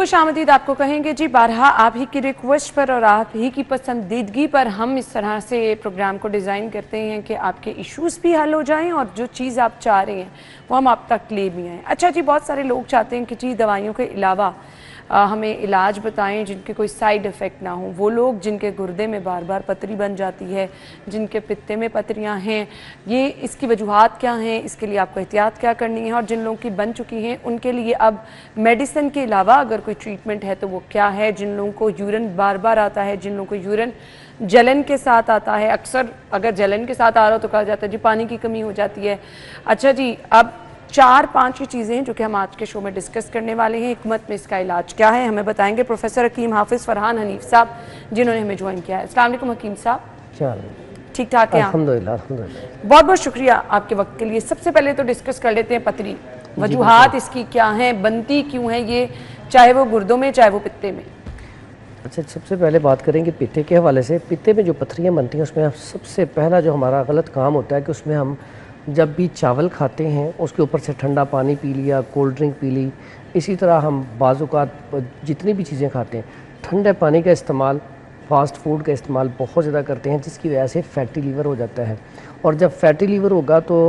खुशामदीद आपको कहेंगे जी। बारहा आप ही की रिक्वेस्ट पर और आप ही की पसंदीदगी पर हम इस तरह से प्रोग्राम को डिज़ाइन करते हैं कि आपके इश्यूज़ भी हल हो जाएं और जो चीज़ आप चाह रहे हैं वो हम आप तक ले भी आएँ। अच्छा जी, बहुत सारे लोग चाहते हैं कि जी दवाइयों के अलावा हमें इलाज बताएं जिनके कोई साइड इफ़ेक्ट ना हो। वो लोग जिनके गुर्दे में बार बार पथरी बन जाती है, जिनके पित्ते में पथरियां हैं, ये इसकी वजूहात क्या हैं, इसके लिए आपको एहतियात क्या करनी है, और जिन लोगों की बन चुकी हैं उनके लिए अब मेडिसिन के अलावा अगर कोई ट्रीटमेंट है तो वो क्या है। जिन लोगों को यूरिन बार बार आता है, जिन लोगों को यूरिन जलन के साथ आता है, अक्सर अगर जलन के साथ आ रहा हो तो कहा जाता है जी पानी की कमी हो जाती है। अच्छा जी, अब 4-5 ही चीज़ें हैं जो कि हम आज के शो में डिस्कस करने वाले हैं। हिकमत में इसका इलाज क्या है हमें बताएंगे प्रोफेसर हकीम हाफिज़ फरहान हनीफ साहब, जिन्होंने हमें ज्वाइन किया है। अस्सलाम वालेकुम हकीम साहब, ठीक ठाक है? अल्हम्दुलिल्लाह अल्हम्दुलिल्लाह। बहुत बहुत शुक्रिया आपके वक्त के लिए। सबसे पहले तो डिस्कस कर लेते हैं पथरी, वजूहात इसकी क्या हैं, बनती क्यों है ये, चाहे वो गुर्दों में चाहे वो पित्ते में। अच्छा, सबसे पहले बात करेंगे पित्ते के हवाले से। पित्ते में जो पथरियाँ बनती हैं उसमें सबसे पहला जो हमारा गलत काम होता है कि उसमें हम जब भी चावल खाते हैं उसके ऊपर से ठंडा पानी पी लिया, कोल्ड ड्रिंक पी ली, इसी तरह हम बाज़-औक़ात जितनी भी चीज़ें खाते हैं ठंडे पानी का इस्तेमाल, फ़ास्ट फूड का इस्तेमाल बहुत ज़्यादा करते हैं, जिसकी वजह से फ़ैटी लीवर हो जाता है। और जब फ़ैटी लीवर होगा तो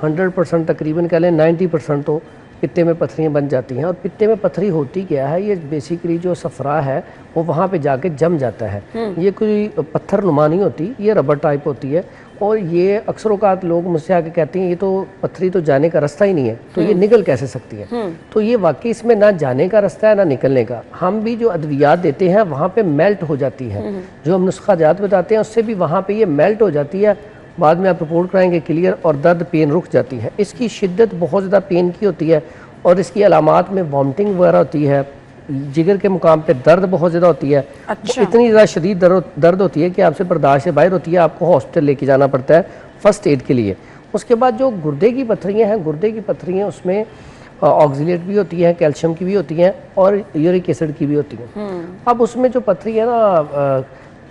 100% तकरीबन कह लें 90% तो पित्ते में पथरियाँ बन जाती हैं। और पित्ते में पथरी होती क्या है, ये बेसिकली जो सफ़रा है वो वहाँ पे जाके जम जाता है। ये कोई पत्थर नुमा नहीं होती, ये रबर टाइप होती है। और ये अक्सर औक़ात लोग मुझसे आके कहते हैं ये तो पथरी तो जाने का रास्ता ही नहीं है, तो ये निकल कैसे सकती है। तो ये वाकई इसमें ना जाने का रास्ता है ना निकलने का। हम भी जो अद्वियात देते हैं वहाँ पे मेल्ट हो जाती है, जो हम नुस्खा जात बताते हैं उससे भी वहाँ पे ये मेल्ट हो जाती है। बाद में आप रिपोर्ट कराएंगे क्लियर, और दर्द पेन रुक जाती है। इसकी शिद्दत बहुत ज़्यादा पेन की होती है और इसकी अलामात में वॉमिटिंग वगैरह होती है, जिगर के मुकाम पे दर्द बहुत ज़्यादा होती है। अच्छा। इतनी ज़्यादा शदीद दर्द होती है कि आपसे बर्दाश्त से बाहर होती है, आपको हॉस्पिटल लेके जाना पड़ता है फ़र्स्ट एड के लिए। उसके बाद जो गुर्दे की पथरियाँ हैं, गुर्दे की पथरियाँ उसमें ऑक्सीलेट भी होती हैं, कैल्शियम की भी होती हैं और यूरिक एसिड की भी होती हैं। अब उसमें जो पथरी है ना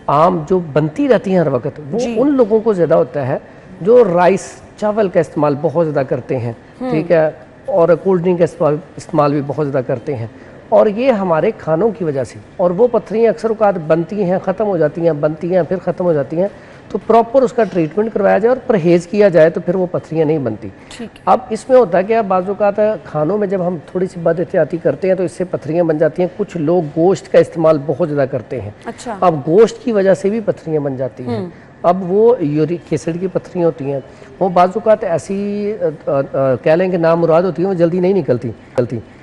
आम जो बनती रहती हैं हर वक्त, वो उन लोगों को ज़्यादा होता है जो राइस चावल का इस्तेमाल बहुत ज़्यादा करते हैं, ठीक है, और कोल्ड ड्रिंक का इस्तेमाल भी बहुत ज़्यादा करते हैं। और ये हमारे खानों की वजह से, और वो पथरियाँ अक्सर औक़ात बनती हैं, ख़त्म हो जाती हैं, बनती हैं फिर ख़त्म हो जाती हैं। तो प्रॉपर उसका ट्रीटमेंट करवाया जाए और परहेज़ किया जाए तो फिर वो पथरियाँ नहीं बनती। अब इसमें होता है कि अब बाज़ औक़ात खानों में जब हम थोड़ी सी बद एहतियाती करते हैं तो इससे पथरियाँ बन जाती हैं। कुछ लोग गोश्त का इस्तेमाल बहुत ज़्यादा करते हैं। अच्छा। अब गोश्त की वजह से भी पथरियाँ बन जाती हैं। अब वो यूरिक एसिड की पथरियाँ होती हैं, वो बाज़ औक़ात ऐसी कह लें कि नामुराद होती हैं, वो जल्दी नहीं निकलती।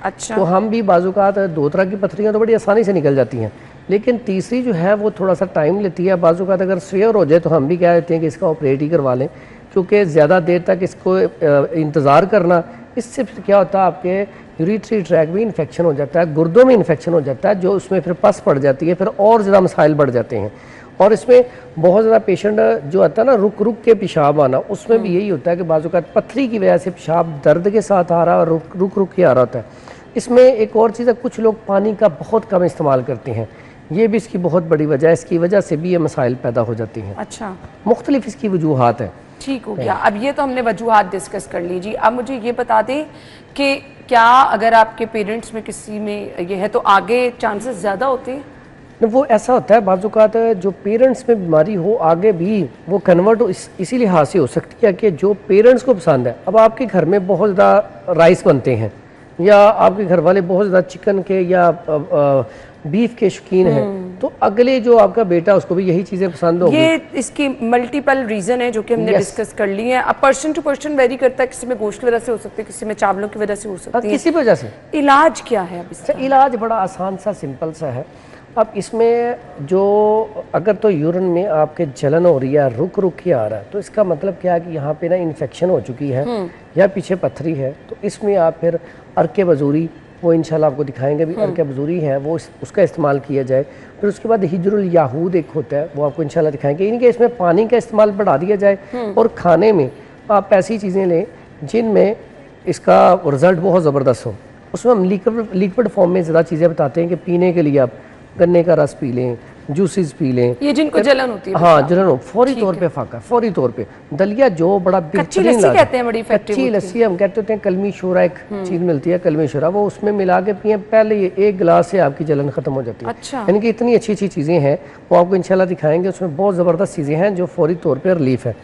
अच्छा। तो हम भी बाज़ औक़ात 2 तरह की पथरियाँ तो बड़ी आसानी से निकल जाती हैं, लेकिन तीसरी जो है वो थोड़ा सा टाइम लेती है। बाज़ औक़ात अगर सेवर हो जाए तो हम भी कह देते हैं कि इसका ऑपरेट ही करवा लें, क्योंकि ज़्यादा देर तक इसको इंतज़ार करना, इससे फिर क्या होता है आपके यूरिथ्री ट्रैक में इन्फेक्शन हो जाता है, गुर्दों में इन्फेक्शन हो जाता है, जो उसमें फिर पस पड़ जाती है, फिर और ज़्यादा मसाइल बढ़ जाते हैं। और इसमें बहुत ज़्यादा पेशेंट जो आता है ना रुक रुक के पेशाब आना, उसमें भी यही होता है कि बाज़ औक़ात पथरी की वजह से पेशाब दर्द के साथ आ रहा है और रुक रुक के आ रहा होता है। इसमें एक और चीज़ है, कुछ लोग पानी का बहुत कम इस्तेमाल करते हैं, ये भी इसकी बहुत बड़ी वजह है। इसकी वजह से भी ये मसाइल पैदा हो जाती हैं। अच्छा, मुख्तलिफ इसकी वजूहात हैं। ठीक हो गया। अब ये तो हमने वजूहात डिस्कस कर ली जी। अब मुझे ये बता दें कि क्या अगर आपके पेरेंट्स में किसी में ये है तो आगे चांसेस ज़्यादा होते हैं? वो ऐसा होता है बाज़ औक़ात जो पेरेंट्स में बीमारी हो आगे भी वो कन्वर्ट इसी लिहाज से हो सकती है कि जो पेरेंट्स को पसंद है। अब आपके घर में बहुत ज़्यादा राइस बनते हैं या आपके घर वाले बहुत ज़्यादा चिकन के या बीफ के शौकीन हैं, तो अगले जो आपका बेटा उसको भी यही चीज़ें पसंद होगी। ये इसकी मल्टीपल रीज़न है जो कि हमने डिस्कस कर ली है। अब पर्सन टू पर्सन वेरी करता है, किसी में गोश्त की वजह से हो सकती है, किसी में चावलों की वजह से हो सकती है, किसी वजह से। इलाज क्या है? अब इसका इलाज बड़ा आसान सा सिंपल सा है। अब इसमें जो अगर तो यूरिन में आपके जलन हो रही है, रुक रुक के आ रहा है, तो इसका मतलब क्या है कि यहाँ पे ना इन्फेक्शन हो चुकी है या पीछे पथरी है। तो इसमें आप फिर अर्के बजूरी, वो इंशाल्लाह आपको दिखाएंगे भी, अर्के बजूरी है वो उसका इस्तेमाल किया जाए। फिर उसके बाद हिजरुल याहूद एक होता है, वो आपको इंशाल्लाह दिखाएंगे। इनके इसमें पानी का इस्तेमाल बढ़ा दिया जाए और खाने में आप ऐसी चीज़ें लें जिनमें इसका रिज़ल्ट बहुत ज़बरदस्त हो। उसमें हम लिक्विड फॉर्म में ज़्यादा चीज़ें बताते हैं कि पीने के लिए आप गन्ने का रस पी लें, जूसेस पी लें। ये जिनको जलन होती है, हाँ जलन हो, फौरी तौर पे फाका, फौरी तौर पे। दलिया जो बड़ा कच्ची लस्सी कहते हैं, बड़ी इफेक्टिव कच्ची लस्सी हम कहते हैं, कलमी शोरा एक चीज मिलती है, कलमी शोरा, वो उसमें मिला के पिए, पहले ये 1 गिलास से आपकी जलन खत्म हो जाती है। अच्छा। यानी कि इतनी अच्छी अच्छी चीजें हैं, वो आपको इंशाल्लाह दिखाएंगे, उसमें बहुत जबरदस्त चीजें हैं जो फौरी तौर पर रिलीफ है।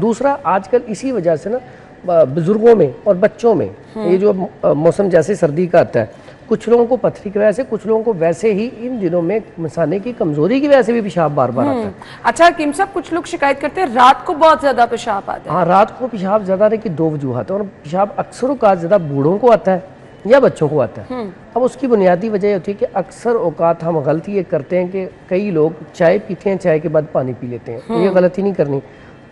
दूसरा, आजकल इसी वजह से ना बुजुर्गों में और बच्चों में ये जो मौसम जैसे सर्दी का आता है, कुछ लोगों को पथरी की वजह से, कुछ लोगों को वैसे ही इन दिनों में मसाने की कमजोरी की वजह से भी पेशाब बार बार आता है। अच्छा हकीम साहब, कुछ लोग शिकायत करते हैं रात को बहुत ज्यादा पेशाब आता है। हाँ, रात को पेशाब ज्यादा आने की 2 वजूहत है, और पेशाब अक्सर औकात ज्यादा बूढ़ों को आता है या बच्चों को आता है। अब उसकी बुनियादी वजह होती है कि अक्सर औकात हम गलती ये करते हैं कि कई लोग चाय पीते हैं, चाय के बाद पानी पी लेते हैं। ये गलती नहीं करनी,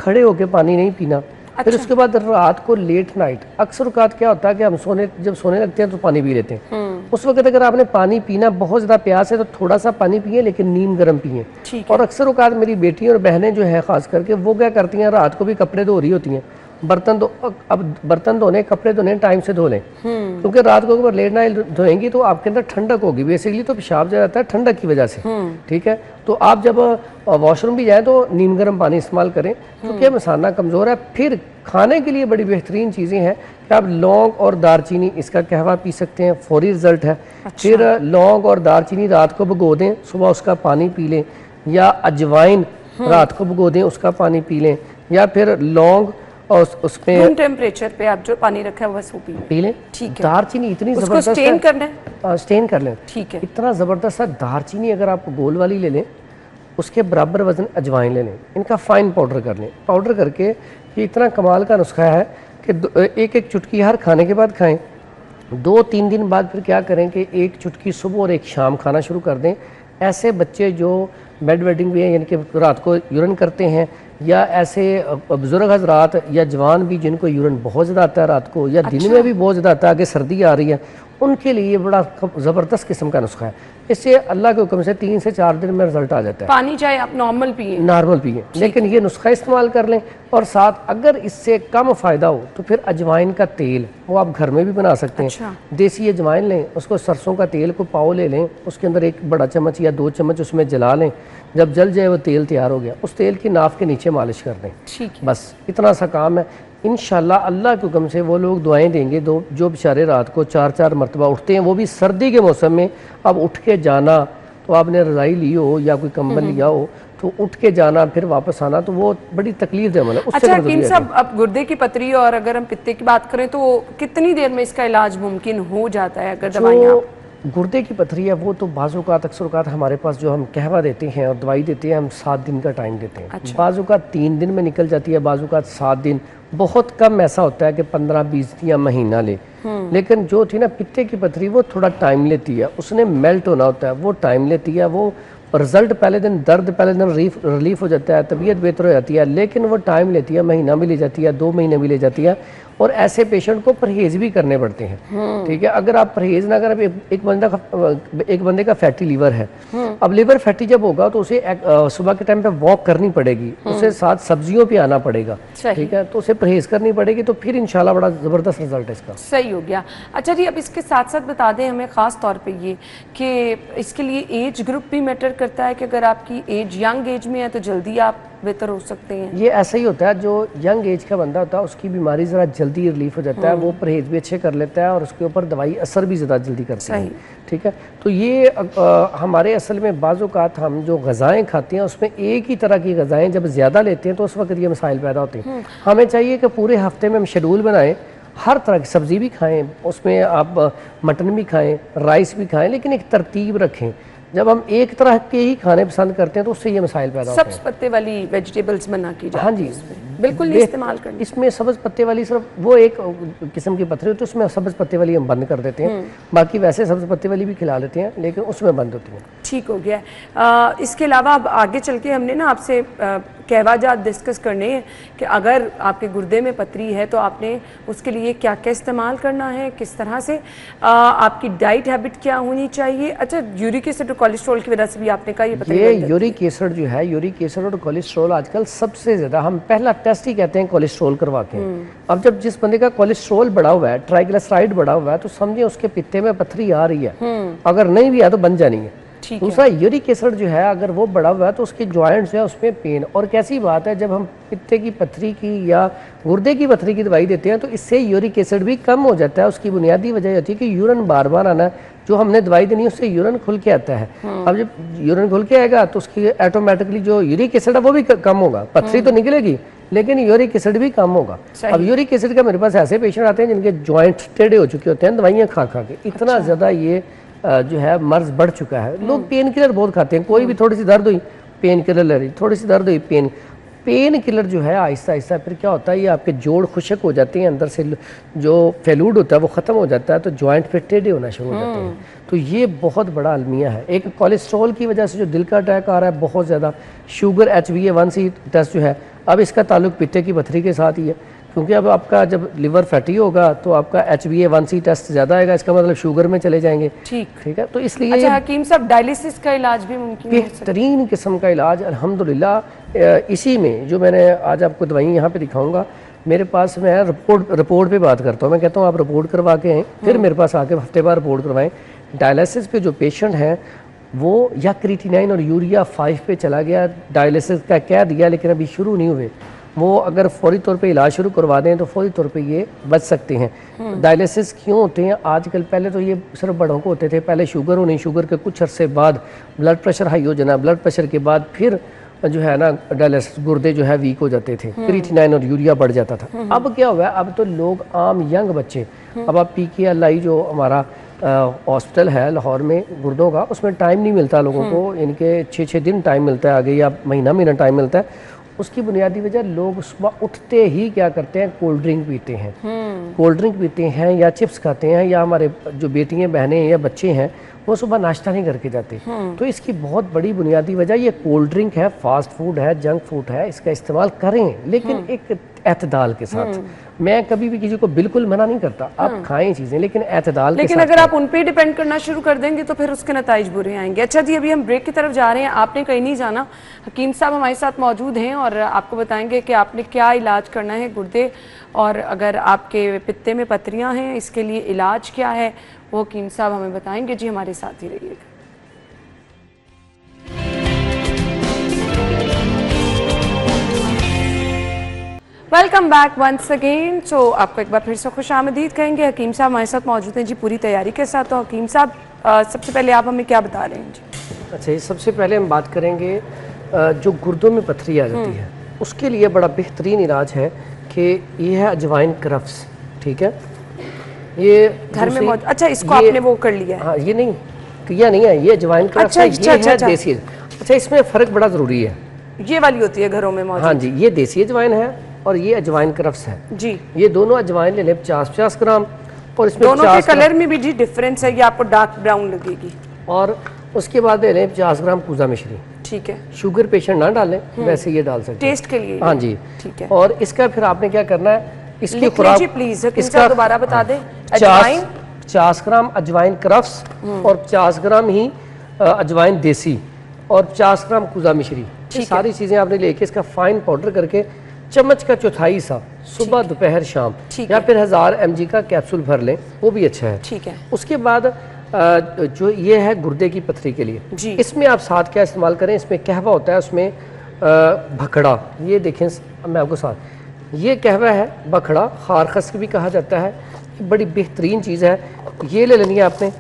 खड़े होकर पानी नहीं पीना। फिर उसके बाद रात को लेट नाइट अक्सर औकात क्या होता है कि हम जब सोने लगते हैं तो पानी पी लेते हैं। उस वक्त अगर आपने पानी पीना, बहुत ज्यादा प्यास है तो थोड़ा सा पानी पिए, लेकिन नीम गर्म पिए। और अक्सर औकात मेरी बेटी और बहनें जो है खास करके, वो क्या करती हैं, रात को भी कपड़े धो रही होती हैं, अब बर्तन धोने, कपड़े धोने टाइम से धो लें, क्योंकि रात को अगर लेट नाइट धोएंगी तो आपके अंदर ठंडक होगी। बेसिकली तो पेशाब जो रहता है ठंडक की वजह से, ठीक है। तो आप जब वॉशरूम भी जाएं तो नीम गर्म पानी इस्तेमाल करें, क्योंकि मसाना कमज़ोर है। फिर खाने के लिए बड़ी बेहतरीन चीज़ें हैं कि आप लौंग और दारचीनी, इसका कहवा पी सकते हैं, फौरी रिजल्ट है। फिर लौंग और दारचीनी रात को भिगो दें, सुबह उसका पानी पी लें, या अजवाइन रात को भिगो दें, उसका पानी पी लें, या फिर लौंग और उसमें रूम टेम्परेचर पे आप जो पानी रखा है बस वो पी लें। ठीक है। दारचीनी इतनी उसको जबरदस्त स्टेन करना है, स्टेन कर लें, ठीक है। इतना ज़बरदस्त है। दारचीनी अगर आप गोल वाली ले लें, उसके बराबर वजन अजवाइन ले लें, इनका फाइन पाउडर कर लें। पाउडर करके ये इतना कमाल का नुस्खा है कि एक एक चुटकी हर खाने के बाद खाएं। 2-3 दिन बाद फिर क्या करें कि 1 चुटकी सुबह और 1 शाम खाना शुरू कर दें। ऐसे बच्चे जो बेड वेडिंग भी हैं, यानी कि रात को यूरिन करते हैं, या ऐसे बुजुर्ग हजरात या जवान भी जिनको यूरिन बहुत ज़्यादा आता है रात को, या दिन में भी बहुत ज़्यादा आता है, आगे सर्दी आ रही है, उनके लिए ये बड़ा ज़बरदस्त किस्म का नुस्खा है। इससे अल्लाह के हुक्म से 3 से 4 दिन में रिजल्ट आ जाता है। पानी चाहे आप नॉर्मल पिए, लेकिन ये नुस्खा इस्तेमाल कर लें। और साथ अगर इससे कम फ़ायदा हो तो फिर अजवाइन का तेल, वो आप घर में भी बना सकते हैं। अच्छा। देसी अजवाइन लें, उसको सरसों का तेल को पाव ले लें, उसके अंदर 1 बड़ा चम्मच या 2 चम्मच उसमें जला लें। जब जल जाए वो तेल तैयार हो गया, उस तेल की नाफ के नीचे मालिश कर दें। ठीक है। बस इतना सा काम है। इंशाल्लाह अल्लाह के हुक्म से वो लोग दुआएं देंगे, जो बेचारे रात को 4-4 मरतबा उठते हैं, वो भी सर्दी के मौसम में। अब उठ के जाना, तो आपने रज़ाई ली हो या कोई कंबल लिया हो, तो उठ के जाना फिर वापस आना, तो वो बड़ी तकलीफ दे। मतलब अच्छा हकीम साहब, अब गुर्दे की पथरी और अगर हम पित्ते की बात करें तो कितनी देर में इसका इलाज मुमकिन हो जाता है अगर दवाइयाँ? गुर्दे की पथरी है वो तो बाज़-औक़ात अक्सर औक़ात हमारे पास जो हम कहवा देते हैं और दवाई देते हैं, हम 7 दिन का टाइम देते हैं। अच्छा। बाज़-औक़ात 3 दिन में निकल जाती है, बाज़-औक़ात 7 दिन, बहुत कम ऐसा होता है कि 15-20 या महीना ले। लेकिन जो थी ना पित्ते की पथरी, वो थोड़ा टाइम लेती है, उसने मेल्ट होना होता है, वो टाइम लेती है। वो रिजल्ट पहले दिन, दर्द पहले दिन रिलीफ हो जाता है, तबीयत बेहतर हो जाती है, लेकिन वो टाइम लेती है, महीना भी ले जाती है, 2 महीने भी ले जाती है। और ऐसे पेशेंट को परहेज भी करने पड़ते हैं, ठीक है। अगर आप परहेज ना करें, एक बंदे का फैटी लीवर है, अब लीवर फैटी जब होगा तो उसे सुबह के टाइम पे वॉक करनी पड़ेगी, उसे साथ सब्जियों पे आना पड़ेगा, ठीक है, तो उसे परहेज करनी पड़ेगी, तो फिर इंशाल्लाह बड़ा ज़बरदस्त रिजल्ट है इसका। सही हो गया। अच्छा जी, अब इसके साथ साथ बता दें हमें ख़ास तौर पे ये कि इसके लिए एज ग्रुप भी मैटर करता है कि अगर आपकी एज यंग एज में है तो जल्दी आप बेहतर हो सकते हैं। ये ऐसा ही होता है, जो यंग एज का बंदा होता है उसकी बीमारी ज़रा जल्दी रिलीफ हो जाता है, वो परहेज भी अच्छे कर लेता है और उसके ऊपर दवाई असर भी ज़्यादा जल्दी करती है, ठीक है। तो ये हमारे असल में बाज़-औक़ात हम जो ग़ज़ाएँ खाते हैं उसमें एक ही तरह की ग़ज़ाएँ जब ज़्यादा लेते हैं तो उस वक्त ये मसाइल पैदा होते हैं। हमें चाहिए कि पूरे हफ्ते में हम शेड्यूल बनाएं, हर तरह की सब्ज़ी भी खाएं, उसमें आप मटन भी खाएं, राइस भी खाएं, लेकिन एक तरतीब रखें। जब हम एक तरह के ही खाने पसंद करते हैं तो उससे ये मसाइल पैदा होते हैं। सब्ज़ पत्ते वाली वेजिटेबल्स बना की जाती है। हाँ जी, बिल्कुल नहीं इस्तेमाल करनी। इसमें सब्ज़ पत्ते वाली सिर्फ वो एक किस्म की पत्थर होती है, उसमें सब्ज़ पत्ते वाली हम बंद कर देते हैं, बाकी वैसे सब्ज़ पत्ते वाली भी खिला लेते हैं, लेकिन उसमें बंद होती है। ठीक हो गया। इसके अलावा अब आगे चल के हमने ना आपसे कहवाजात डिस्कस करने हैं कि अगर आपके गुर्दे में पथरी है तो आपने उसके लिए क्या क्या इस्तेमाल करना है, किस तरह से आपकी डाइट हैबिट क्या होनी चाहिए। अच्छा, यूरिक एसिड और कोलेस्ट्रॉल की वजह से भी आपने कहा ये यूरिक एसिड जो है, यूरिक एसिड और कोलेस्ट्रॉल आजकल सबसे ज़्यादा, हम पहला टेस्ट ही कहते हैं कोलेस्ट्रॉल करवाते हैं। अब जब जिस बंदे का कोलेस्ट्रॉल बढ़ा हुआ है, ट्राइग्लिसराइड बढ़ा हुआ है, तो समझिए उसके पित्ते में पथरी आ रही है, अगर नहीं भी है तो बन जानी है, दूसरा यूरिक एसिड जो है अगर वो बढ़ा हुआ है तो उसके जॉइंट्स जो है उसमें पेन। और कैसी बात है, जब हम पित्ते की पथरी की या गुर्दे की पथरी की दवाई देते हैं तो इससे यूरिक एसिड भी कम हो जाता है। उसकी बुनियादी वजह होती है कि यूरिन बार बार आना, जो हमने दवाई देनी है उससे यूरिन खुल के आता है। अब जब यूरिन खुल के आएगा तो उसकी ऑटोमेटिकली जो यूरिक एसिड है वो भी कम होगा। पथरी तो निकलेगी लेकिन यूरिक एसिड भी कम होगा। अब यूरिक एसिड का मेरे पास ऐसे पेशेंट आते हैं जिनके जॉइंट टेढ़े हो चुके होते हैं दवाइयाँ खा खा के। इतना ज़्यादा ये जो है मर्ज बढ़ चुका है। लोग पेन किलर बहुत खाते हैं, कोई भी थोड़ी सी दर्द हुई पेन किलर ले रही, थोड़ी सी दर्द हुई पेन किलर जो है आहिस्ता आहिस्ता फिर क्या होता है, ये आपके जोड़ खुशक हो जाते हैं, अंदर से जो फेलूड होता है वो ख़त्म हो जाता है तो जॉइंट पे टेढ़े होना शुरू हो जाते हैं। तो ये बहुत बड़ा अलमिया है। एक कोलेस्ट्रॉल की वजह से जो दिल का अटैक आ रहा है बहुत ज़्यादा, शुगर HbA1c टेस्ट जो है, अब इसका ताल्लुक पित्ते की पथरी के साथ ही है, क्योंकि अब आपका जब लिवर फैटी होगा तो आपका HbA1c टेस्ट ज़्यादा आएगा, इसका मतलब शुगर में चले जाएंगे। ठीक है, तो इसलिए अच्छा हकीम साहब डायलिसिस का इलाज भी मुमकिन है? बेहतरीन किस्म का इलाज अल्हम्दुलिल्लाह। इसी में जो मैंने आज आपको दवाई यहाँ पे दिखाऊंगा, मेरे पास मैं रिपोर्ट पे बात करता हूँ। मैं कहता हूँ आप रिपोर्ट करवा के आएँ, फिर मेरे पास आके हफ्ते बाद रिपोर्ट करवाएं। डायलिसिस पे जो पेशेंट हैं वो या क्रिएटिनिन और यूरिया 5 पे चला गया, डायलिसिस का कह दिया लेकिन अभी शुरू नहीं हुए, वो अगर फौरी तौर पे इलाज शुरू करवा दें तो फौरी तौर पे ये बच सकते हैं। डायलिसिस क्यों होते हैं आजकल? पहले तो ये सिर्फ बड़ों को होते थे, पहले शुगर होनी, शुगर के कुछ अरसे बाद ब्लड प्रेशर हाई हो जाना, ब्लड प्रेशर के बाद फिर जो है ना डायलिसिस गुर्दे जो है वीक हो जाते थे, क्रिएटिनिन और यूरिया बढ़ जाता था। अब क्या हुआ है, अब तो लोग आम यंग बच्चे, अब आप PKLI जो हमारा हॉस्पिटल है लाहौर में गुर्दों का, उसमें टाइम नहीं मिलता लोगों को, इनके 6-6 दिन टाइम मिलता है आगे या महीना टाइम मिलता है। उसकी बुनियादी वजह लोग सुबह उठते ही क्या करते हैं, कोल्ड ड्रिंक पीते हैं, कोल्ड ड्रिंक पीते हैं या चिप्स खाते हैं, या हमारे जो बेटियां बहनें या बच्चे हैं वो सुबह नाश्ता नहीं करके जाते। तो इसकी बहुत बड़ी बुनियादी वजह ये कोल्ड ड्रिंक है, फास्ट फूड है, जंक फूड है, इसका इस्तेमाल करें लेकिन एक एतदाल के साथ। मैं कभी भी किसी को बिल्कुल मना नहीं करता, आप खाएं चीजें लेकिन एतदाल के साथ। अगर आप उन पे डिपेंड करना शुरू कर देंगे तो फिर उसके नताइज बुरे आएंगे। अच्छा जी, अभी हम ब्रेक की तरफ जा रहे हैं, आपने कहीं नहीं जाना। हकीम साहब हमारे साथ मौजूद हैं और आपको बताएंगे कि आपने क्या इलाज करना है गुर्दे, और अगर आपके पित्ते में पथरियाँ हैं इसके लिए इलाज क्या है वो हकीम साहब हमें बताएंगे। जी हमारे साथ ही रहिएगा। Welcome back once again. So आपको एक बार फिर से खुश आमदीद कहेंगे। हकीम साहब हमारे साथ मौजूद हैं जी पूरी तैयारी के साथ। तो हकीम साहब सबसे पहले आप हमें क्या बता रहे हैं जी? अच्छा, ये सबसे पहले हम बात करेंगे जो गुर्दों में पथरी आ जाती है उसके लिए बड़ा बेहतरीन इलाज है कि ये है अजवाइन क्रफ्स। ठीक है, ये घर में मौजूद। अच्छा, इसको आपने वो कर लिया है? हाँ, ये नहीं किया नहीं है, ये अजवाइन क्रफ्स है, ये है देसी। अच्छा, इसमें फ़र्क बड़ा ज़रूरी है। ये वाली होती है घरों में मौजूद? हाँ जी, ये देसी अजवाइन है और ये अजवाइन क्रफ्स है जी। ये दोनों अजवाइन ले लें 50-50 ग्राम, और इसमें दोनों के कलर में भी जी डिफरेंस है, ये आपको डार्क ब्राउन लगेगी। और उसके बाद ले लें 50 ग्राम कूजा मिश्री। ठीक है, शुगर पेशेंट ना डालें, वैसे ये डाल सकते हैं टेस्ट के लिए। हाँ जी, ठीक है। और इसका फिर आपने क्या करना है, इसकी खुराक प्लीज इसका दोबारा बता दें। 50 ग्राम अजवाइन क्रफ्स और 50 ग्राम ही अजवाइन देसी और 50 ग्राम कूजा मिश्री, ये सारी चीजें आपने लेके इसका फाइन पाउडर करके चम्मच का चौथाई हिस्सा सुबह दोपहर शाम, या फिर 1000 mg का कैप्सूल भर लें, वो भी अच्छा है। ठीक है। उसके बाद जो ये है गुर्दे की पथरी के लिए जी। इसमें आप साथ क्या इस्तेमाल करें, इसमें कहवा होता है, उसमें भखड़ा, ये देखें मैं आपको साथ, ये कहवा है बखड़ा, खारखस भी कहा जाता है, बड़ी बेहतरीन चीज़ है, ये ले लेनी है आपने।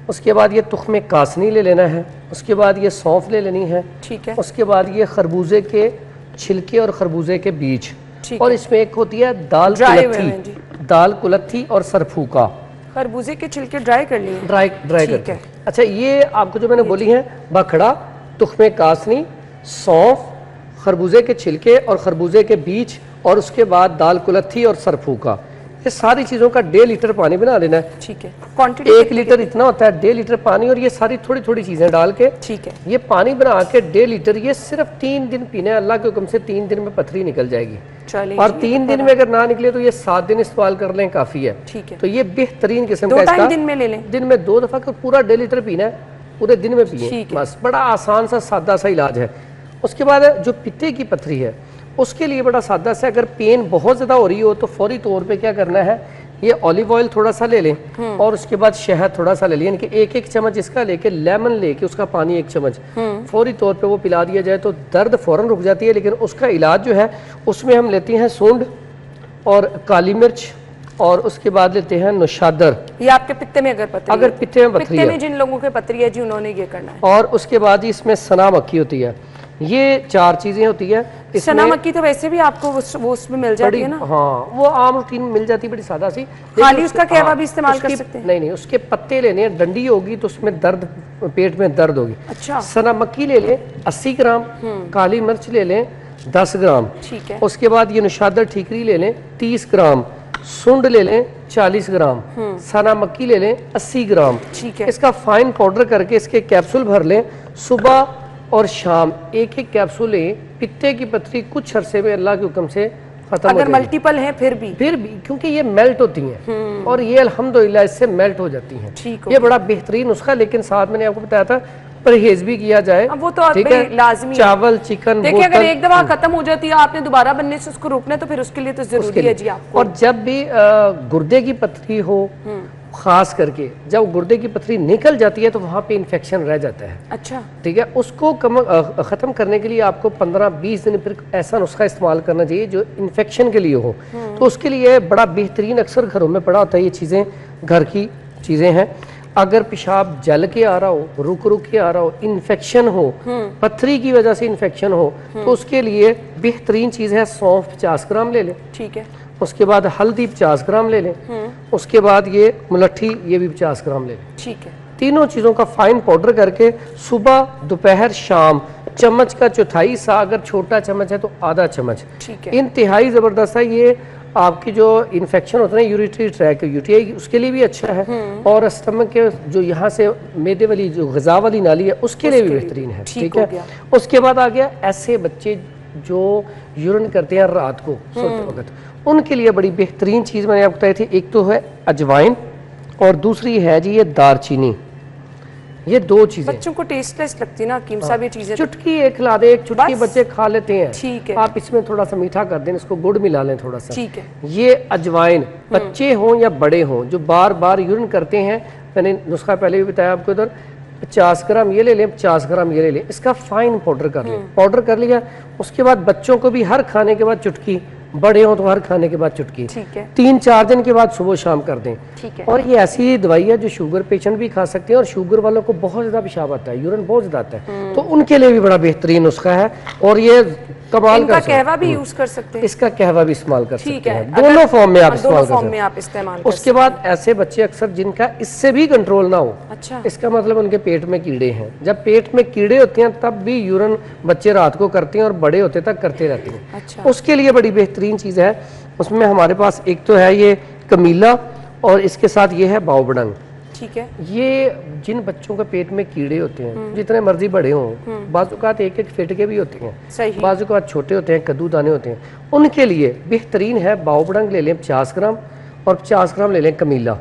उसके बाद ये तुख्मे कासनी ले लेना है, उसके बाद ये सौंफ ले लेनी है। ठीक है। उसके बाद ये खरबूजे के छिलके और खरबूजे के बीज, और इसमें एक होती है दाल कुलत्थी और सरफूका। खरबूजे के छिलके ड्राई कर लिए? ड्राई करके। अच्छा, ये आपको जो मैंने बोली है बखड़ा, तुख्मे कासनी, सौंफ, खरबूजे के छिलके और खरबूजे के बीज, और उसके बाद दाल कुलत्थी और सरफूका, ये सारी चीज़ों का 1.5 लीटर पानी बना लेना है। ठीक है। क्वांटिटी 1 लीटर इतना होता है, 1.5 लीटर पानी, और ये सारी थोड़ी थोड़ी चीज़ें डाल के, ठीक है, ये पानी बना के 1.5 लीटर, ये सिर्फ 3 दिन पीना है। अल्लाह के हुक्म से 3 दिन में पथरी निकल जाएगी। और 3 दिन में अगर ना निकले तो ये 7 दिन इस्तेमाल कर लें, काफ़ी है। ठीक है। तो ये बेहतरीन किस्म का इसका, दिन में ले लें, दिन में 2 दफ़ा कर पूरा 1.5 लीटर पीना है, पूरे दिन में पिए बस। बड़ा आसान सा सादा सा इलाज है। उसके बाद जो पित्ते की पथरी है उसके लिए बड़ा सादा सा, अगर पेन बहुत ज़्यादा हो रही हो तो फौरी तौर पे क्या करना है, ये ऑलिव ऑयल थोड़ा सा ले लें और उसके बाद शहद थोड़ा सा ले लें, यानी कि एक एक चम्मच इसका लेके लेमन लेके उसका पानी 1 चम्मच फौरी तौर पे वो पिला दिया जाए तो दर्द फौरन रुक जाती है। लेकिन उसका इलाज जो है उसमें हम लेते हैं सूंड और काली मिर्च और उसके बाद लेते हैं नुशादर। ये आपके पित्ते में अगर पथरी अगर पित्ते में पथरी पित्ते है, में जिन लोगों के पथरी है जी उन्होंने ये करना है। और उसके बाद इसमें सना मक्खी होती है, ये 4 चीजें होती है। सना मक्खी तो वैसे भी आपको वो उसमें मिल जाती है ना? हाँ, वो आम रूटीन में मिल जाती है, बड़ी सादा सी। खाली उसका कहवा भी इस्तेमाल कर सकते हैं? नहीं, उसके पत्ते लेने हैं, डंडी होगी तो उसमें दर्द, पेट में दर्द होगी। अच्छा। सना मक्खी ले लें 80 ग्राम, काली मिर्च ले लें 10 ग्राम, ठीक है। उसके बाद ये नुशादर ठीकरी ले लें 30 ग्राम, सुंड ले लें 40 ग्राम, सना मक्की ले लें 80 ग्राम, ठीक है। इसका फाइन पाउडर करके इसके कैप्सूल भर लें। सुबह और शाम एक एक कैप्सूल लें। पित्ते की पथरी कुछ अरसे में अल्लाह के हुक्म से खत्म हो अगर जाएगी। मल्टीपल है फिर भी क्योंकि ये मेल्ट होती हैं और ये अल्हम्दुलिल्लाह इससे मेल्ट हो जाती हैं। ठीक हो ये बड़ा बेहतरीन नुस्खा, लेकिन साथ मैंने आपको बताया था परहेज भी किया जाए। वो तो ठीक है, लाजमी चावल चिकन। देखिए अगर एक दफा खत्म हो जाती है आपने दोबारा बनने से उसको रोकना है तो फिर उसके लिए तो जरूरी है जी आपको। और जब भी गुर्दे की पथरी हो, खास करके जब गुर्दे की पथरी निकल जाती है तो वहाँ पे इन्फेक्शन रह जाता है। अच्छा, ठीक है, उसको ख़त्म करने के लिए आपको 15-20 दिन फिर ऐसा नुस्खा इस्तेमाल करना चाहिए जो इन्फेक्शन के लिए हो। तो उसके लिए बड़ा बेहतरीन, अक्सर घरों में पड़ा होता है, ये चीज़ें घर की चीज़ें हैं। अगर पेशाब जल के आ रहा हो, रुक रुक के आ रहा हो, इन्फेक्शन हो, पथरी की वजह से इन्फेक्शन हो, तो उसके लिए बेहतरीन चीज़ है सौंफ 50 ग्राम ले लें। ठीक है। उसके बाद हल्दी 50 ग्राम ले लें। उसके बाद ये मुलट्ठी, ये भी 50 ग्राम ले लें। ठीक है। तीनों चीज़ों का फाइन पाउडर करके सुबह दोपहर शाम चम्मच का चौथाई हिस्सा, अगर छोटा चम्मच है तो आधा चम्मच, ठीक है। इंतहाई ज़बरदस्त है। ये आपकी जो इन्फेक्शन होता है यूरिटरी ट्रैक, यूटीआई, उसके लिए भी अच्छा है और स्टमक के जो यहाँ से मैदे वाली जो ग़िज़ा वाली नाली है उसके लिए भी बेहतरीन है। ठीक है। उसके बाद आ गया ऐसे बच्चे जो यूरिन करते हैं रात को सोते वक्त, उनके लिए बड़ी बेहतरीन चीज़ मैंने आपको बताई थी। एक तो है अजवाइन और दूसरी है जी ये दारचीनी। ये 2 चीजें बच्चों को टेस्टलेस लगती है ना हकीम साहब ये चीजें। चुटकी एक खिला दे, एक चुटकी बच्चे खा लेते हैं। ठीक है। आप इसमें थोड़ा सा मीठा कर दें, इसको गुड़ मिला लें थोड़ा सा। ठीक है। ये अजवाइन बच्चे हों या बड़े हों जो बार बार यूरिन करते हैं, मैंने नुस्खा पहले भी बताया आपको, इधर 50 ग्राम ये ले लें, 50 ग्राम ये ले लें, इसका फाइन पाउडर कर लें। पाउडर कर लिया, उसके बाद बच्चों को भी हर खाने के बाद चुटकी, बड़े हों तो हर खाने के बाद चुटकी, ठीक है। 3-4 दिन के बाद सुबह शाम कर दें। ठीक है। और ये ऐसी दवाई है जो शुगर पेशेंट भी खा सकते हैं, और शुगर वालों को बहुत ज़्यादा पेशाब आता है, यूरिन बहुत ज़्यादा आता है, तो उनके लिए भी बड़ा बेहतरीन नुस्खा है। और ये कमाल का कहवा भी यूज कर सकते हैं, इसका कहवा भी इस्तेमाल कर ठीक सकते है। हैं, दोनों फॉर्म में आप इस्तेमाल कर सकते हैं। उसके बाद ऐसे बच्चे अक्सर जिनका इससे भी कंट्रोल ना हो, अच्छा, इसका मतलब उनके पेट में कीड़े हैं। जब पेट में कीड़े होते हैं तब भी यूरिन बच्चे रात को करते हैं और बड़े होते तक करते रहते हैं। अच्छा। उसके लिए बड़ी बेहतरीन चीज़ है, उसमें हमारे पास एक तो है ये कमीला और इसके साथ ये है बावबड़ंग। ठीक है। ये जिन बच्चों के पेट में कीड़े होते हैं, जितने मर्जी बड़े हों, बाज़-औक़ात एक फिट के भी होते हैं, बाज़-औक़ात छोटे होते हैं, कद्दू दाने होते हैं, उनके लिए बेहतरीन है बावबड़ंग ले लें 50 ग्राम और 50 ग्राम ले लें कमीला।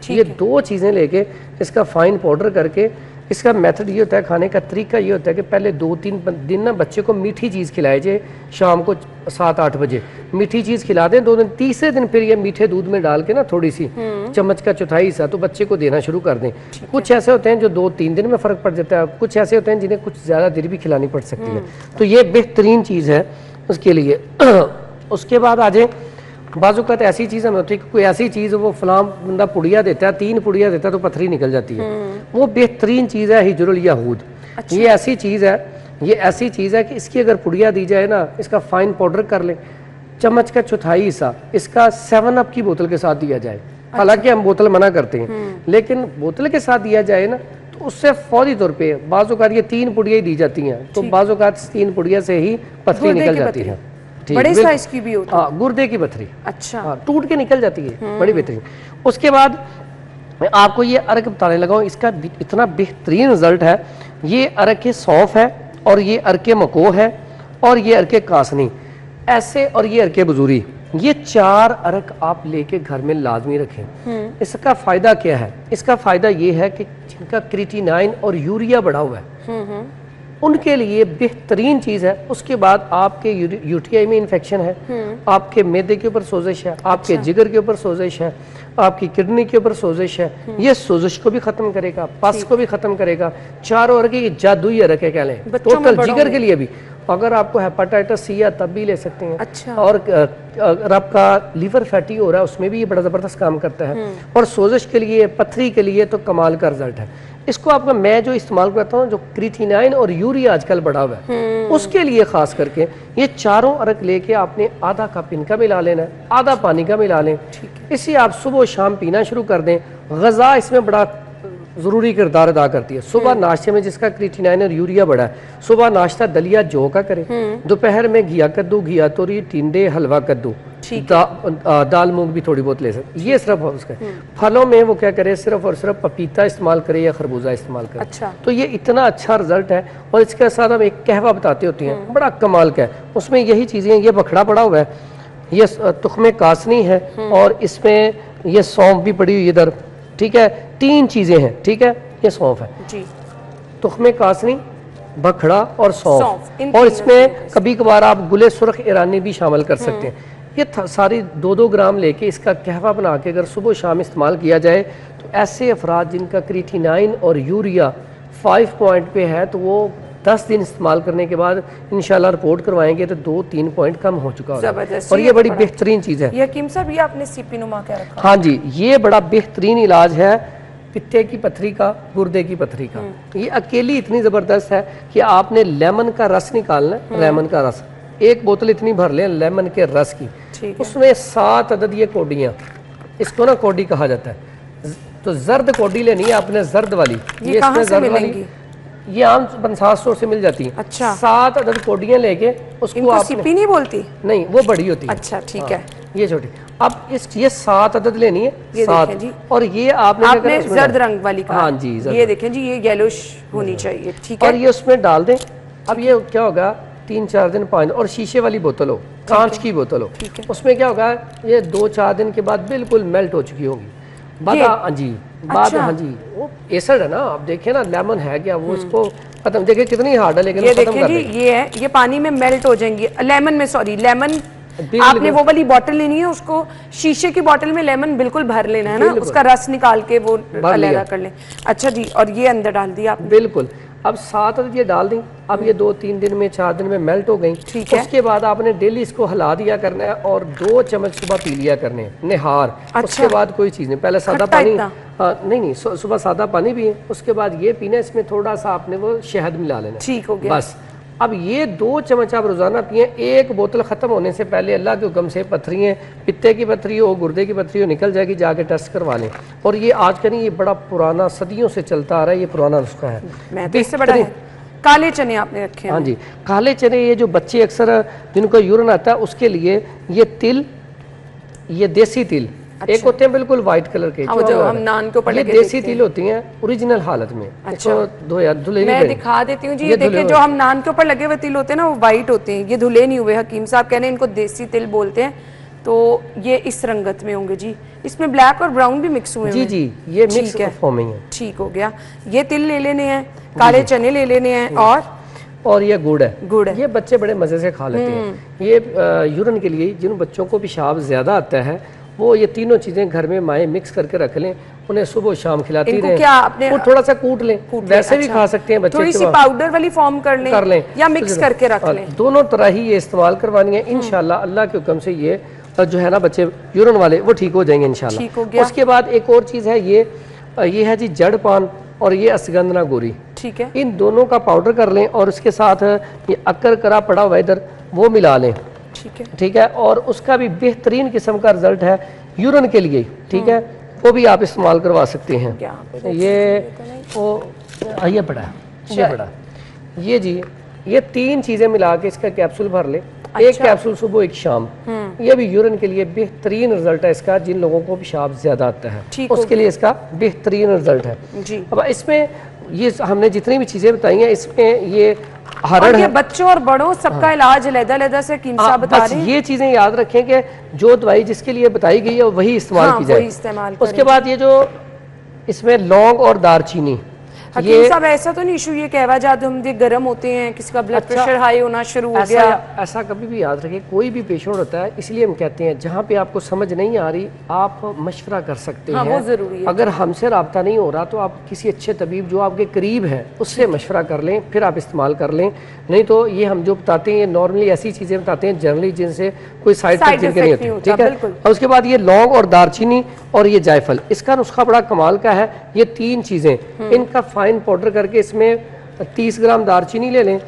ये 2 चीज़ें लेके इसका फाइन पाउडर करके, इसका मेथड ये होता है, खाने का तरीका ये होता है कि पहले 2-3 दिन ना बच्चे को मीठी चीज़ खिलाई जाए, शाम को 7-8 बजे मीठी चीज़ खिला दें 2 दिन, तीसरे दिन फिर ये मीठे दूध में डाल के ना थोड़ी सी चम्मच का चौथाई हिस्सा तो बच्चे को देना शुरू कर दें। कुछ ऐसे होते हैं जो 2-3 दिन में फ़र्क पड़ जाता है, कुछ ऐसे होते हैं जिन्हें कुछ ज़्यादा देर भी खिलानी पड़ सकती है, तो ये बेहतरीन चीज़ है उसके लिए। उसके बाद आ जाए, बाज़-औक़ात ऐसी चीज़ हमें होती है कि कोई ऐसी चीज़ वो फलां बंदा पुड़िया देता है, 3 पुड़िया देता है तो पथरी निकल जाती है, वो बेहतरीन चीज़ है हिजरुल याहूद। अच्छा। ये ऐसी चीज़ है, ये ऐसी चीज़ है कि इसकी अगर पुड़िया दी जाए ना, इसका फाइन पाउडर कर लें, चम्मच का चौथाई हिस्सा इसका 7 अप की बोतल के साथ दिया जाए। हालांकि हम बोतल मना करते हैं, लेकिन बोतल के साथ दिया जाए ना तो उससे फौरी तौर पे बाज़-औक़ात ये 3 पुड़िया ही दी जाती हैं, तो बाज़-औक़ात 3 पुड़िया से ही पथरी निकल जाती है। बड़े साइज की भी होती है। हाँ, गुर्दे की पथरी। अच्छा। हाँ, टूट के निकल जाती है, बड़ी बेहतरीन। उसके बाद मैं आपको ये अर्क बताने लगा हूँ, इसका इतना बेहतरीन रिजल्ट है। ये अर्क सौंफ है और ये अर्क मको है और ये अर्क कासनी ऐसे, और ये अर्क बजूरी, ये 4 अर्क आप लेके घर में लाजमी रखें। इसका फायदा क्या है? इसका फायदा ये है कि जिनका क्रिएटिनाइन और यूरिया बढ़ा हुआ है उनके लिए बेहतरीन चीज़ है। उसके बाद आपके यूटीआई में इन्फेक्शन है, आपके मैदे के ऊपर सोजिश है, आपके जिगर के ऊपर सोजिश है, आपकी किडनी के ऊपर सोजिश है, ये सोजिश को भी खत्म करेगा, पस को भी खत्म करेगा। चारों अरक ये जादुई अरक है कह लें, टोटल जिगर के लिए भी। अगर आपको हेपेटाइटिस सी है तब भी ले सकते हैं। अच्छा। और अगर आपका लीवर फैटी हो रहा है उसमें भी ये बड़ा ज़बरदस्त काम करता है। और सोजिश के लिए, पथरी के लिए तो कमाल का रिजल्ट है। इसको आपका मैं जो इस्तेमाल करता हूँ, जो क्रीटिनाइन और यूरिया आजकल बढ़ा हुआ है, उसके लिए खास करके ये चारों अरक लेके आपने आधा कप इनका मिला लेना है, आधा पानी का मिला लें। इसे आप सुबह शाम पीना शुरू कर दें। ग़ज़ा इसमें बड़ा ज़रूरी किरदार अदा करती है। सुबह नाश्ते में जिसका क्रीटिनाइन और यूरिया बढ़ा है, सुबह नाश्ता दलिया जौ का करें, दोपहर में घिया कद्दू, घिया तोरी, टिंडे, हलवा कद्दू, दाल मूंग भी थोड़ी बहुत ले सकते। ये सिर्फ उसका फलों में वो क्या करे, सिर्फ और सिर्फ पपीता इस्तेमाल करे या खरबूजा इस्तेमाल करे। अच्छा। तो ये इतना अच्छा रिजल्ट है। और इसके साथ हम एक कहवा बताते होते हैं, बड़ा कमाल का है। उसमें यही चीज़ें, ये बखड़ा पड़ा हुआ है, ये तुख्मे कासनी है, और इसमें ये सौंफ भी पड़ी हुई इधर, ठीक है। 3 चीज़ें हैं, ठीक है। ये सौंफ है जी, तुख्मे कासनी, बखड़ा और सौंफ। और इसमें कभी कभार आप गुले सुर्ख ईरानी भी शामिल कर सकते हैं। ये सारी 2-2 ग्राम लेके इसका कहवा बना के अगर सुबह शाम इस्तेमाल किया जाए, तो ऐसे अफराद जिनका क्रीटिनाइन और यूरिया 5 पॉइंट पे है, तो वो 10 दिन इस्तेमाल करने के बाद इंशाल्लाह रिपोर्ट करवाएंगे तो 2-3 पॉइंट कम हो चुका है। और ये बड़ी बेहतरीन चीज़ है। ये हकीम साहब, ये आपने सीपी नुमा क्या रखा? हाँ जी, ये बड़ा बेहतरीन इलाज है पित्ते की पथरी का, गुर्दे की पथरी का। ये अकेली इतनी ज़बरदस्त है कि आपने लेमन का रस निकालना है। लेमन का रस 1 बोतल इतनी भर लें लेमन के रस की, उसमें 7 अदद ये कोडियाँ, इसको ना कोडी कहा जाता है। तो जर्द कोडी लेनी है आपने, जर्द वाली। ये इसमें जर्द वाली ये आम पंसार स्टोर से मिल जाती है। अच्छा। 7 अदद कोडियाँ लेके उसको आप सीपी नहीं बोलती? नहीं, वो बड़ी होती है। अच्छा, ठीक है। ये छोटी। अब ये 7 अदद लेनी है, ये 7। जी। और ये आपने जर्द रंग वाली कहा। हाँ जी, ये देखें जी, ये येलोश होनी चाहिए, ठीक है। और ये उसमें डाल दें। अब ये क्या होगा, 3-4 दिन 5, और शीशे वाली बोतल हो, कांच की बोतल हो, उसमें क्या होगा, ये 2-4 दिन के बाद बिल्कुल मेल्ट हो चुकी होगी। हाँ जी, हाँ जी, वो एसिड है ना, आप देखें ना, लेमन है क्या, वो इसको खत्म, देखिए कितनी हार्ड है, लेकिन ये देखें जी, ये है, ये पानी में मेल्ट हो जाएंगी। लेमन में, सॉरी, लेमन आपने वो वाली बोतल लेनी है, उसको शीशे की बोतल में लेमन बिल्कुल भर लेना है ना, उसका रस निकाल के वो अलग कर लें। अच्छा जी, और ये अंदर डाल दिया आपने? बिल्कुल। अब 7 अदद ये डाल दें। अब ये 2-3 दिन में, 4 दिन में मेल्ट हो गई। ठीक है। उसके बाद आपने डेली इसको हिला दिया करना है, और 2 चम्मच सुबह पी लिया करने हैं, निहार। अच्छा। उसके बाद कोई चीज़ नहीं, पहले सादा पानी, नहीं, सुबह सादा पानी पिए, उसके बाद ये पीना, इसमें थोड़ा सा आपने वो शहद मिला लेना। ठीक हो गया। बस अब ये 2 चम्मच आप रोज़ाना पिए। 1 बोतल ख़त्म होने से पहले अल्लाह के हुक्म से पथरियाँ, पित्ते की पथरी हो, गुर्दे की पथरी हो, निकल जाएगी, जाके टेस्ट करवा लें। और ये आज का नहीं, ये बड़ा पुराना, सदियों से चलता आ रहा है, ये पुराना नुस्खा है। मैं तो इससे बड़ा है। काले चने आपने रखे हैं? हाँ जी, काले चने, ये जो बच्चे अक्सर जिनको यूरिन आता है उसके लिए, ये तिल, ये देसी तिल। अच्छा। एक होते हैं बिल्कुल व्हाइट कलर के, जो हम नान के ऊपर लगे, ये देसी तिल होती हैं ओरिजिनल हालत में। अच्छा। धुले मैं दिखा देती हूँ जी, ये देखिए, जो हम नान के ऊपर लगे हुए तिल होते हैं ना, वो व्हाइट होते हैं, ये धुले नहीं हुए। हकीम साहब कह रहे हैं इनको देसी तिल बोलते हैं। तो ये इस रंगत में होंगे जी, इसमें ब्लैक और ब्राउन भी मिक्स हुए हैं। जी, ये मिक्स फॉर्म में है। ठीक हो गया। ये तिल ले लेने हैं, काले चने ले लेने हैं, और ये गुड़ है। गुड़ है। ये बच्चे बड़े मजे से खा लेते हैं। ये यूरिन के लिए, जिन बच्चों को पेशाब ज्यादा आता है, वो ये तीनों चीजें घर में माएँ मिक्स करके रख लें, उन्हें सुबह शाम खिलाती रहें। क्या आपने वो थोड़ा सा कूट लें, वैसे भी खा सकते हैं बच्चे, थोड़ी सी पाउडर वाली फॉर्म कर लें या मिक्स करके रख लें। दोनों तरह ही ये इस्तेमाल करवानी है। इंशाल्लाह अल्लाह के हुक्म से ये जो है ना बच्चे यूरिन वाले, वो ठीक हो जाएंगे इंशाल्लाह। उसके बाद एक और चीज़ है, ये है जी जड़ पान, और ये असगंधना गोरी। ठीक है। इन दोनों का पाउडर कर लें, और उसके साथ ये अक्कर करा पड़ा हुआ इधर, वो मिला लें। ठीक है। और उसका भी बेहतरीन किस्म का रिजल्ट है यूरिन के लिए। ठीक है, वो भी आप इस्तेमाल करवा सकते हैं। ये बड़ा, ये जी, ये 3 चीज़ें मिला के इसका कैप्सूल भर ले। अच्छा। एक कैप्सूल सुबह, एक शाम। ये भी यूरिन के लिए बेहतरीन रिजल्ट है इसका, जिन लोगों को पेशाब ज्यादा आता है उसके लिए इसका बेहतरीन रिजल्ट है जी। अब इसमें ये हमने जितनी भी चीजें बताई हैं, इसमें ये हरड़ है, बच्चों और बड़ों सबका इलाज अलग-अलग से बता रहे हैं। ये चीजें याद रखें कि जो दवाई जिसके लिए बताई गई है वही इस्तेमाल की जाए। इस्तेमाल उसके बाद ये जो इसमें लौंग और दालचीनी, हकीम साहब ऐसा तो नहीं इशू ये कहवा जादू हम गर्म होते हैं, किसी का ब्लड प्रेशर हाई होना शुरू हो गया? ऐसा कभी भी याद रखिए, कोई भी पेशेंट होता है, इसलिए हम कहते हैं जहाँ पे आपको समझ नहीं आ रही आप मशवरा कर सकते हैं, वो जरूरी है। अगर हमसे रब्ता नहीं हो रहा तो आप किसी अच्छे तबीब जो आपके करीब है उससे मशवरा कर लें, फिर आप इस्तेमाल कर लें। नहीं तो ये हम जो बताते हैं नॉर्मली ऐसी चीज़ें बताते हैं जनरली जिनसे कोई साइड इफेक्ट जिनके नहीं होते, ठीक है। और उसके बाद ये लौंग और दारचीनी और ये जायफल, इसका नुस्खा बड़ा कमाल का है। ये 3 चीज़ें इनका फाइन पाउडर करके इसमें 30 ग्राम दारचीनी ले लें,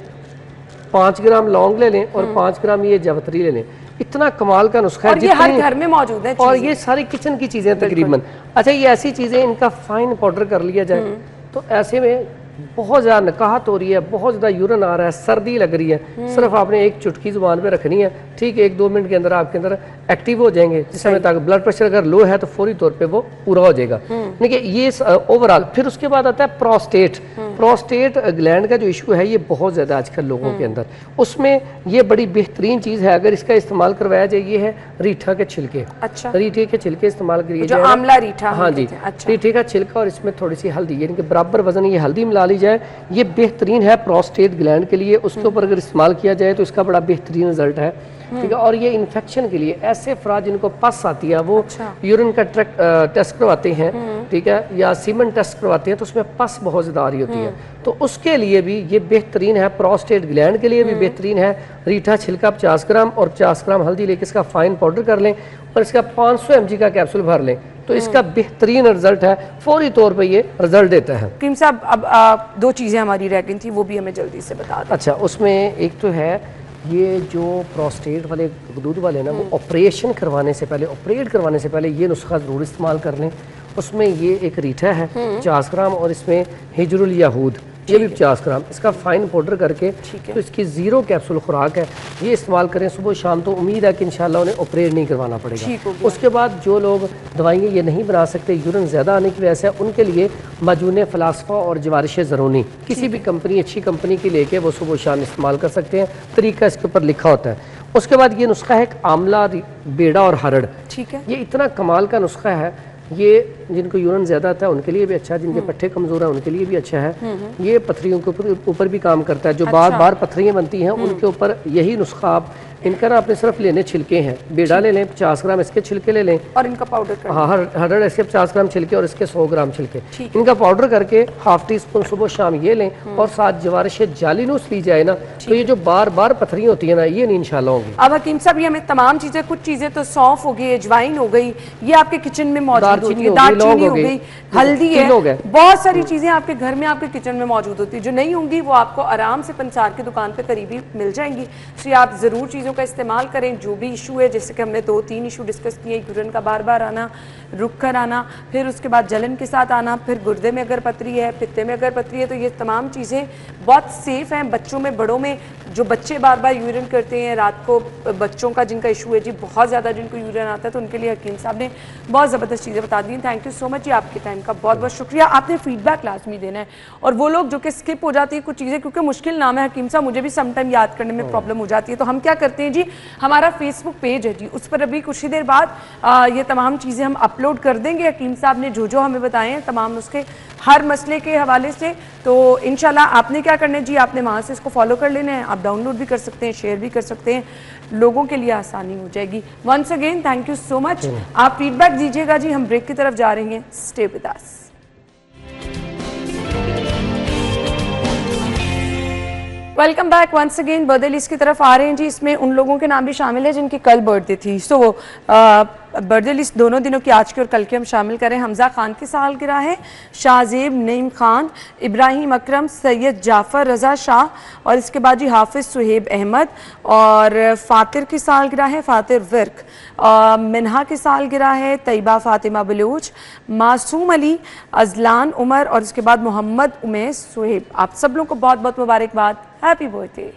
5 ग्राम लौंग ले लें और 5 ग्राम ये जावित्री ले लें। इतना कमाल का नुस्खा है, ये हर घर में मौजूद है और ये सारी किचन की चीज़ें तकरीबन। अच्छा, ये ऐसी चीज़ें इनका फाइन पाउडर कर लिया जाए तो ऐसे में बहुत ज़्यादा नकाहत हो रही है, बहुत ज़्यादा यूरिन आ रहा है, सर्दी लग रही है, सिर्फ आपने एक चुटकी जुबान पे रखनी है, ठीक है, 1-2 मिनट के अंदर आपके अंदर एक्टिव हो जाएंगे। जिस समय तक ब्लड प्रेशर अगर लो है तो फौरी तौर पे वो पूरा हो जाएगा। देखिए ये ओवरऑल। फिर उसके बाद आता है प्रोस्टेट। प्रोस्टेट ग्लैंड का जो इशू है ये बहुत ज़्यादा आजकल लोगों के अंदर, उसमें ये बड़ी बेहतरीन चीज़ है अगर इसका इस्तेमाल करवाया जाए, ये है रीठा के छिलके। अच्छा, रीठे के छिलके इस्तेमाल करिए, जो आमला रीठा। हाँ जी, रीठे का छिलका और इसमें थोड़ी सी हल्दी, यानी कि बराबर वजन ये हल्दी मिला ली जाए, ये बेहतरीन है प्रोस्टेट ग्लैंड के लिए। उसके ऊपर अगर इस्तेमाल किया जाए तो इसका बड़ा बेहतरीन रिजल्ट है, ठीक है। और ये इन्फेक्शन के लिए ऐसे अफराद जिनको पस आती है वो यूरिन का टेस्ट करवाते हैं, ठीक है, या सीमन टेस्ट करवाते हैं तो उसमें पस बहुत ज़्यादा आ रही होती है, तो उसके लिए भी ये बेहतरीन है। प्रोस्टेट ग्लैंड के लिए भी बेहतरीन है। रीठा छिलका 50 ग्राम और 50 ग्राम हल्दी लेके इसका फाइन पाउडर कर लें और इसका 500 mg का कैप्सूल भर लें तो इसका बेहतरीन रिजल्ट है, फौरी तौर पे ये रिजल्ट देता है। हकीम साहब अब 2 चीज़ें हमारी रह गई थी, वो भी हमें जल्दी से बता दें। अच्छा, उसमें एक तो है ये जो प्रोस्टेट वाले दूध वाले ना, वो ऑपरेशन करवाने से पहले, ऑपरेट करवाने से पहले ये नुस्खा ज़रूर इस्तेमाल कर लें। उसमें ये एक रीठा है 50 ग्राम और इसमें हिजरुल याहूद ये भी 50 ग्राम, इसका फाइन पाउडर करके तो इसकी 0 कैप्सूल खुराक है, ये इस्तेमाल करें सुबह शाम, तो उम्मीद है कि इंशाल्लाह उन्हें ऑपरेट नहीं करवाना पड़ेगा। उसके बाद जो लोग दवाइयाँ ये नहीं बना सकते, यूरिन ज़्यादा आने की वजह से, उनके लिए माजून फ़लासफ़ा और जवारिश ज़रूनी किसी भी कंपनी, अच्छी कंपनी की लेके वो सुबह शाम इस्तेमाल कर सकते हैं, तरीका इसके ऊपर लिखा होता है। उसके बाद ये नुस्खा है आमला, बेड़ा और हरड़, ठीक है। ये इतना कमाल का नुस्खा है, ये जिनको यूरिन ज़्यादा आता है उनके लिए भी अच्छा है, जिनके पट्टे कमज़ोर हैं उनके लिए भी अच्छा है। ये पथरियों के ऊपर भी काम करता है, जो बार बार पथरियाँ बनती हैं उनके ऊपर यही नुस्खा आप इनका ना आपने सिर्फ लेने छिलके हैं, बेड़ा ले लें 50 ग्राम, इसके छिलके ले लें और इनका पाउडर कर, हाँ, हरड़ इसके 50 ग्राम छिलके और इसके 100 ग्राम छिलके, इनका पाउडर करके ½ टीस्पून सुबह शाम ये लें और साथ जवारिश जालिनूस ली जाए ना, तो ये जो बार बार पथरियाँ होती है ना, ये नहीं इंशाल्लाह होगी। अब हकीम साहब ये हमें तमाम चीज़ें, कुछ चीज़ें तो सौंफ हो गई, अजवाइन हो गई, ये आपके किचन में मौजूद होती है, दालचीनी हो गई, हल्दी है, बहुत सारी चीज़ें आपके घर में, आपके किचन में मौजूद होती है। जो नहीं होंगी वो आपको आराम से पंसार की दुकान पर करीबी मिल जाएंगी। तो आप ज़रूर चीज़ों का इस्तेमाल करें। जो भी इशू है, जैसे कि हमने 2-3 इशू डिस्कस किए, यूरिन का बार बार आना, रुक कर आना, फिर उसके बाद जलन के साथ आना, फिर गुर्दे में अगर पथरी है, पित्ते में अगर पथरी है, तो ये तमाम चीज़ें बहुत सेफ़ हैं बच्चों में, बड़ों में। जो बच्चे बार बार यूरिन करते हैं रात को, बच्चों का जिनका इशू है जी बहुत ज़्यादा, जिनको यूरिन आता है, तो उनके लिए हकीम साहब ने बहुत ज़बरदस्त चीज़ें बता दी। थैंक यू सो मच जी, आपके टाइम का बहुत बहुत शुक्रिया। आपने फीडबैक लाजमी देना है, और वो लोग जो कि स्किप हो जाती है कुछ चीज़ें, क्योंकि मुश्किल नाम है हकीम साहब, मुझे भी समटाइम याद करने में प्रॉब्लम हो जाती है, तो हम क्या करते हैं जी, हमारा फेसबुक पेज है जी, उस पर अभी कुछ ही देर बाद ये तमाम चीज़ें हम अपलोड कर देंगे। हकीम साहब ने जो हमें बताए हैं तमाम नुस्खे हर मसले के हवाले से, तो इंशाल्लाह आपने क्या करना है जी, आपने वहाँ से इसको फॉलो कर लेना है, आप डाउनलोड भी कर सकते हैं, शेयर भी कर सकते हैं, लोगों के लिए आसानी हो जाएगी। Once again thank you so much. आप फीडबैक दीजिएगा जी, हम ब्रेक की तरफ जा रहे हैं, stay with us. Welcome back once again. Birthday list की तरफ आ रहे हैं जी, इसमें उन लोगों के नाम भी शामिल है जिनकी कल बर्थडे थी। सो बर्थडे लिस्ट दोनों दिनों की, आज की और कल की हम शामिल करें। हमजा खान की सालगिरह है, शाहजेब नईम खान, इब्राहिम अकरम, सैयद जाफ़र रज़ा शाह, और इसके बाद जी हाफिज़ सुहेब अहमद, और फ़ातिर की सालगिरह है, फ़ातिर विर्क, मिन्हा की सालगिरह है, तैयबा फ़ातिमा बलूच, मासूम अली, अजलान उमर, और इसके बाद मोहम्मद उमैस सुहेब। आप सब लोगों को बहुत बहुत मुबारकबाद, happy birthday.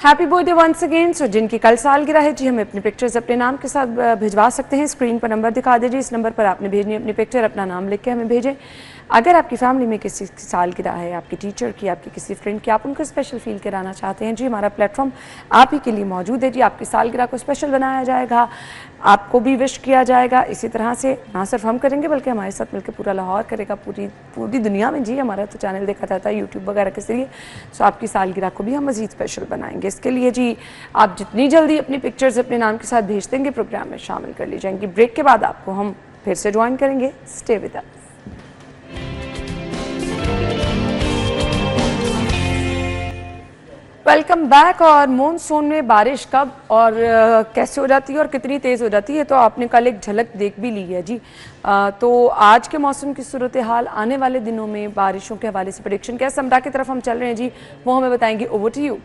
Happy birthday once again. So जिनकी कल सालगिरह है जी, हमें अपनी पिक्चर्स अपने नाम के साथ भिजवा सकते हैं। स्क्रीन पर नंबर दिखा दीजिए, इस नंबर पर आपने भेजनी अपनी पिक्चर, अपना नाम लिख के हमें भेजें। अगर आपकी फैमिली में किसी की सालगिरह है, आपकी टीचर की, आपकी किसी फ्रेंड की, आप उनको स्पेशल फील कराना चाहते हैं जी, हमारा प्लेटफॉर्म आप ही के लिए मौजूद है जी। आपकी सालगिरह को स्पेशल बनाया जाएगा, आपको भी विश किया जाएगा। इसी तरह से ना सिर्फ हम करेंगे बल्कि हमारे साथ मिलकर पूरा लाहौर करेगा, पूरी दुनिया में जी। हमारा तो चैनल देखा जाता है यूट्यूब वगैरह के जरिए। सो आपकी सालगिरह को भी हम मज़ीद स्पेशल बनाएंगे। इसके लिए जी आप जितनी जल्दी अपनी पिक्चर्स अपने नाम के साथ भेज देंगे, प्रोग्राम में शामिल कर ली जाएंगी। ब्रेक के बाद आपको हम फिर से ज्वाइन करेंगे। Stay with us. Welcome back. और मॉनसून में बारिश कब और कैसे हो जाती है और कितनी तेज़ हो जाती है तो आपने कल एक झलक देख भी ली है जी। तो आज के मौसम की सूरत हाल, आने वाले दिनों में बारिशों के हवाले से प्रेडिक्शन क्या समरा की तरफ हम चल रहे हैं जी, वो हमें बताएंगे। Over to you.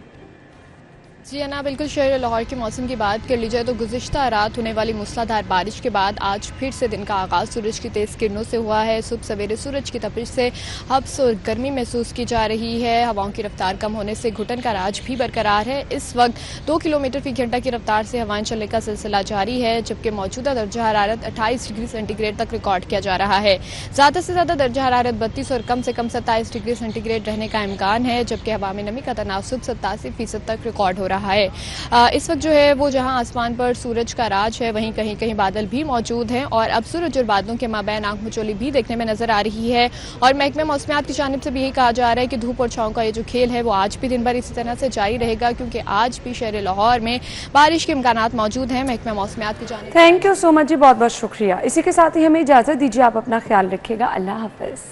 जी ना, बिल्कुल शहर लाहौर के मौसम की बात कर ली जाए तो गुज़िश्ता रात होने वाली मूसलाधार बारिश के बाद आज फिर से दिन का आगाज़ सूरज की तेज़ किरणों से हुआ है। सुबह सवेरे सूरज की तपिश से हब्स और गर्मी महसूस की जा रही है। हवाओं की रफ्तार कम होने से घुटन का राज भी बरकरार है। इस वक्त 2 किलोमीटर फी घंटा की रफ्तार से हवाएं चलने का सिलसिला जारी है, जबकि मौजूदा दर्जा हरारत 28 डिग्री सेंटीग्रेड तक रिकॉर्ड किया जा रहा है। ज़्यादा से ज़्यादा दर्जा हरारत 32 और कम से कम 27 डिग्री सेंटीग्रेड रहने का इम्कान है, जबकि हवा में नमी का तनासुब 87% तक रिकॉर्ड हो रहा है। इस वक्त जो है वो जहां आसमान पर सूरज का राज है, वहीं कहीं कहीं बादल भी मौजूद हैं और अब सूरज और बादलों के माबैन आंख मचोली भी देखने में नजर आ रही है। और महकमे मौसमियात की जानिब से भी यही कहा जा रहा है कि धूप और छांव का ये जो खेल है वो आज भी दिन भर इसी तरह से जारी रहेगा, क्योंकि आज भी शहर लाहौर में बारिश के इम्कानात मौजूद हैं महकमे मौसमियात की जानिब। थैंक यू सो मच जी, बहुत बहुत शुक्रिया। इसी के साथ ही हमें इजाज़त दीजिए, आप अपना ख्याल रखिएगा। अल्लाह हाफिज़।